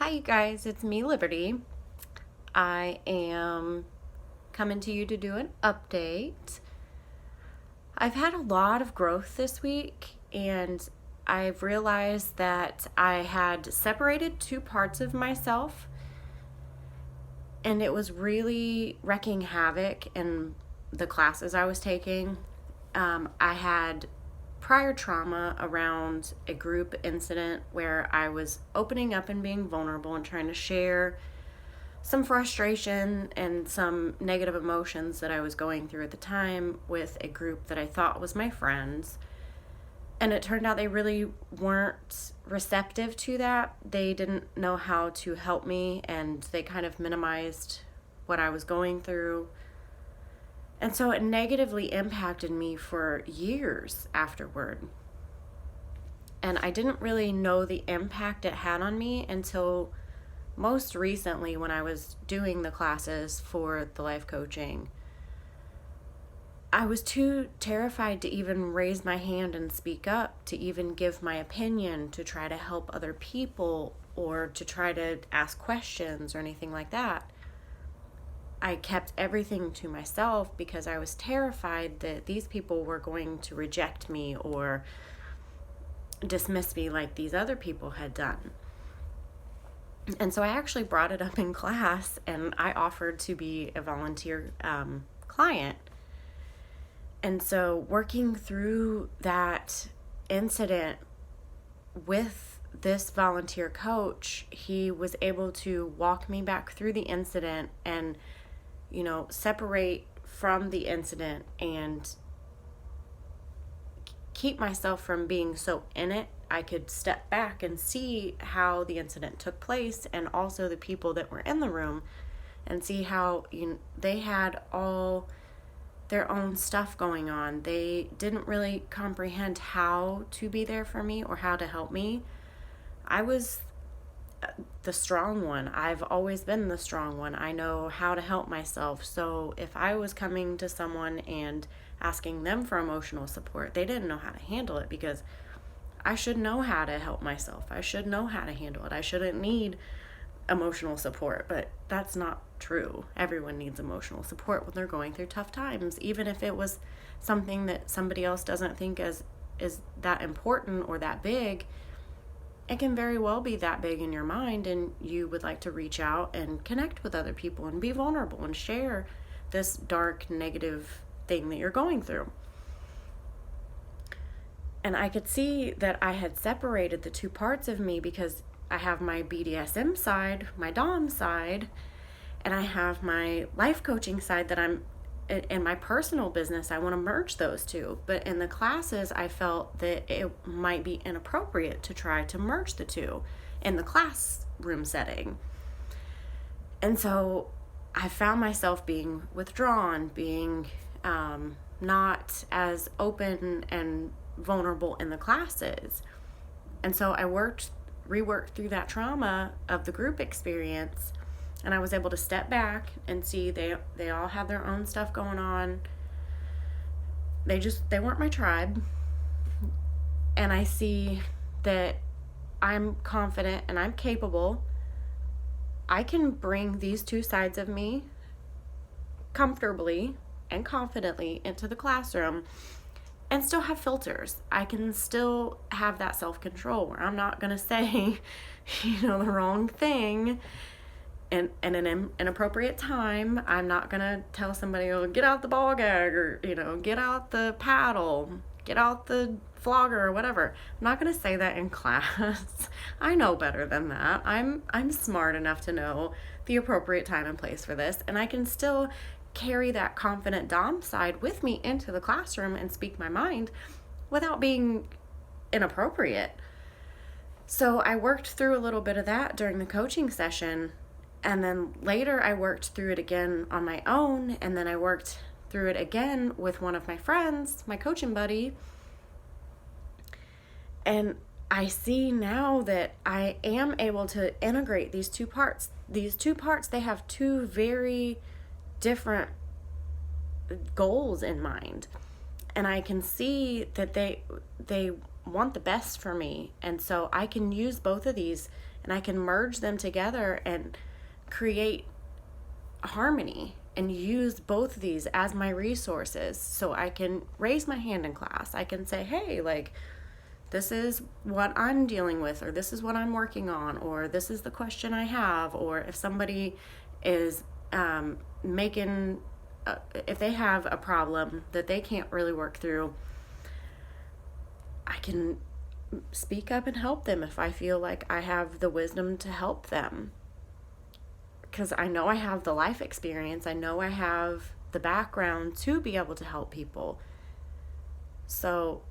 Hi, you guys, it's me, Liberty. I am coming to you to do an update. I've had a lot of growth this week, and I've realized that I had separated two parts of myself, and it was really wreaking havoc in the classes I was taking. I had prior trauma around a group incident where I was opening up and being vulnerable and trying to share some frustration and some negative emotions that I was going through at the time with a group that I thought was my friends. And it turned out they really weren't receptive to that. They didn't know how to help me, and they kind of minimized what I was going through. And so it negatively impacted me for years afterward. And I didn't really know the impact it had on me until most recently when I was doing the classes for the life coaching. I was too terrified to even raise my hand and speak up, to even give my opinion, to try to help other people, or to try to ask questions or anything like that. I kept everything to myself because I was terrified that these people were going to reject me or dismiss me like these other people had done. And so I actually brought it up in class, and I offered to be a volunteer client. And so working through that incident with this volunteer coach, he was able to walk me back through the incident and separate from the incident and keep myself from being so in it. I could step back and see how the incident took place, and also the people that were in the room, and see how they had all their own stuff going on. They didn't really comprehend how to be there for me or how to help me. I was the strong one. I've always been the strong one. I know how to help myself. So if I was coming to someone and asking them for emotional support, they didn't know how to handle it, because I should know how to help myself. I should know how to handle it. I shouldn't need emotional support, but that's not true. Everyone needs emotional support when they're going through tough times, even if it was something that somebody else doesn't think is that important or that big. It can very well be that big in your mind, and you would like to reach out and connect with other people and be vulnerable and share this dark, negative thing that you're going through. And I could see that I had separated the two parts of me, because I have my BDSM side, my Dom side, and I have my life coaching side that I'm in my personal business. I want to merge those two. But in the classes, I felt that it might be inappropriate to try to merge the two in the classroom setting. And so I found myself being withdrawn, being not as open and vulnerable in the classes. And so I reworked through that trauma of the group experience, and I was able to step back and see they all had their own stuff going on. They weren't my tribe. And I see that I'm confident and I'm capable. I can bring these two sides of me comfortably and confidently into the classroom and still have filters. I can still have that self-control where I'm not going to say, the wrong thing in an inappropriate time. I'm not going to tell somebody, oh, get out the ball gag, or, get out the paddle, get out the flogger, or whatever. I'm not going to say that in class. I know better than that. I'm smart enough to know the appropriate time and place for this, and I can still carry that confident Dom side with me into the classroom and speak my mind without being inappropriate. So I worked through a little bit of that during the coaching session, and then later I worked through it again on my own, and then I worked through it again with one of my friends, my coaching buddy. And I see now that I am able to integrate these two parts. These two parts, they have two very different goals in mind, and I can see that they want the best for me. And so I can use both of these and I can merge them together and create harmony and use both of these as my resources. So I can raise my hand in class. I can say, hey, like, this is what I'm dealing with, or this is what I'm working on, or this is the question I have, or if somebody is if they have a problem that they can't really work through, I can speak up and help them if I feel like I have the wisdom to help them. Because I know I have the life experience, I know I have the background to be able to help people. So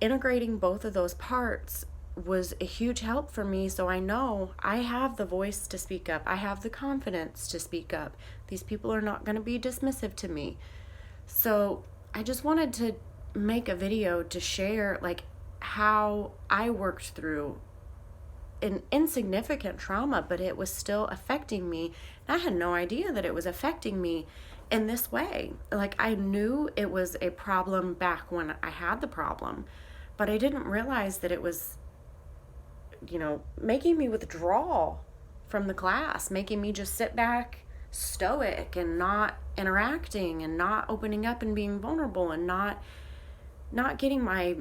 integrating both of those parts was a huge help for me. So I know I have the voice to speak up. I have the confidence to speak up. These people are not going to be dismissive to me. So I just wanted to make a video to share like how I worked through an insignificant trauma, but it was still affecting me. And I had no idea that it was affecting me in this way. Like, I knew it was a problem back when I had the problem, but I didn't realize that it was, making me withdraw from the class, making me just sit back stoic and not interacting and not opening up and being vulnerable and not getting my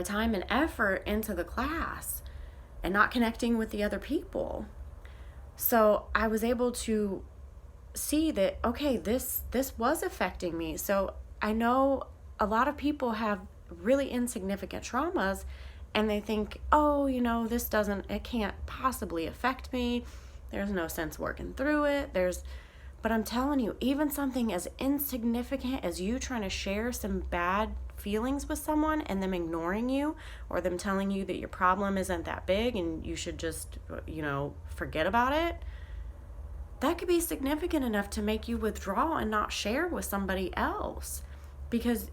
time and effort into the class and not connecting with the other people. So I was able to see that, okay, this was affecting me. So I know a lot of people have really insignificant traumas and they think, oh, it can't possibly affect me. There's no sense working through it. But I'm telling you, even something as insignificant as you trying to share some bad feelings with someone and them ignoring you, or them telling you that your problem isn't that big and you should just, forget about it, that could be significant enough to make you withdraw and not share with somebody else, because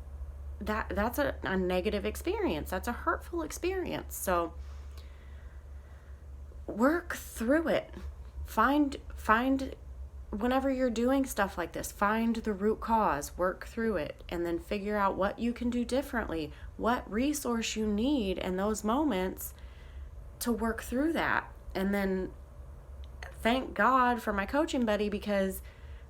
that's a negative experience. That's a hurtful experience. So work through it. Find whenever you're doing stuff like this, find the root cause, work through it, and then figure out what you can do differently, what resource you need in those moments to work through that. And then thank God for my coaching buddy, because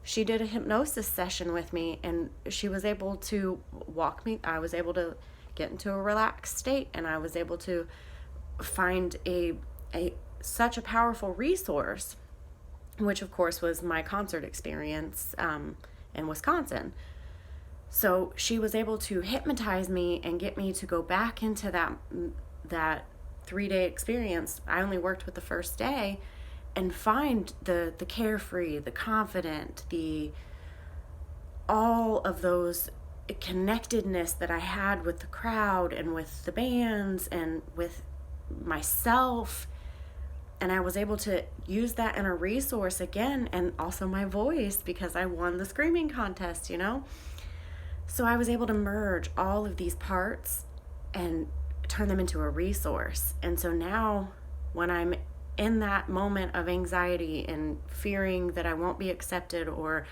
she did a hypnosis session with me and she was able to walk me. I was able to get into a relaxed state, and I was able to find such a powerful resource, which of course was my concert experience in Wisconsin. So she was able to hypnotize me and get me to go back into that 3-day experience. I only worked with the first day, and find the carefree, the confident, all of those connectedness that I had with the crowd and with the bands and with myself. And I was able to use that in a resource again, and also my voice, because I won the screaming contest, So I was able to merge all of these parts and turn them into a resource. And so now when I'm in that moment of anxiety and fearing that I won't be accepted, or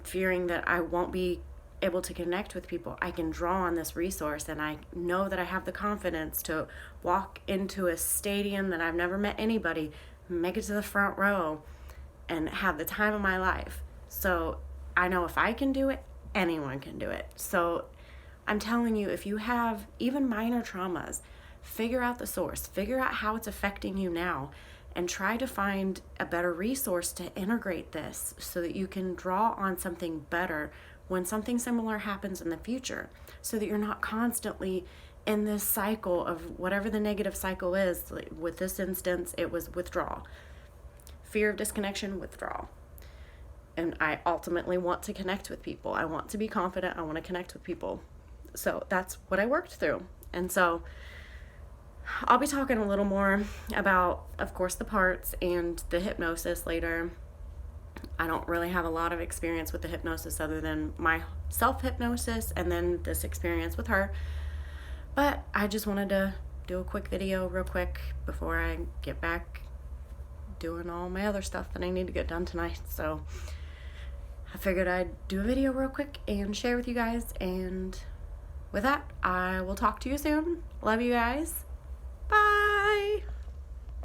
fearing that I won't be able to connect with people, I can draw on this resource, and I know that I have the confidence to walk into a stadium that I've never met anybody, make it to the front row, and have the time of my life. So I know if I can do it, anyone can do it. So I'm telling you, if you have even minor traumas, figure out the source, figure out how it's affecting you now, and try to find a better resource to integrate this so that you can draw on something better when something similar happens in the future, so that you're not constantly in this cycle of whatever the negative cycle is. Like with this instance, it was withdrawal, fear of disconnection, withdrawal. And I ultimately want to connect with people. I want to be confident. I want to connect with people. So that's what I worked through. And so I'll be talking a little more about, of course, the parts and the hypnosis later. I don't really have a lot of experience with the hypnosis other than my self-hypnosis and then this experience with her. But I just wanted to do a quick video real quick before I get back doing all my other stuff that I need to get done tonight. So I figured I'd do a video real quick and share with you guys, and with that, I will talk to you soon. Love you guys. Bye.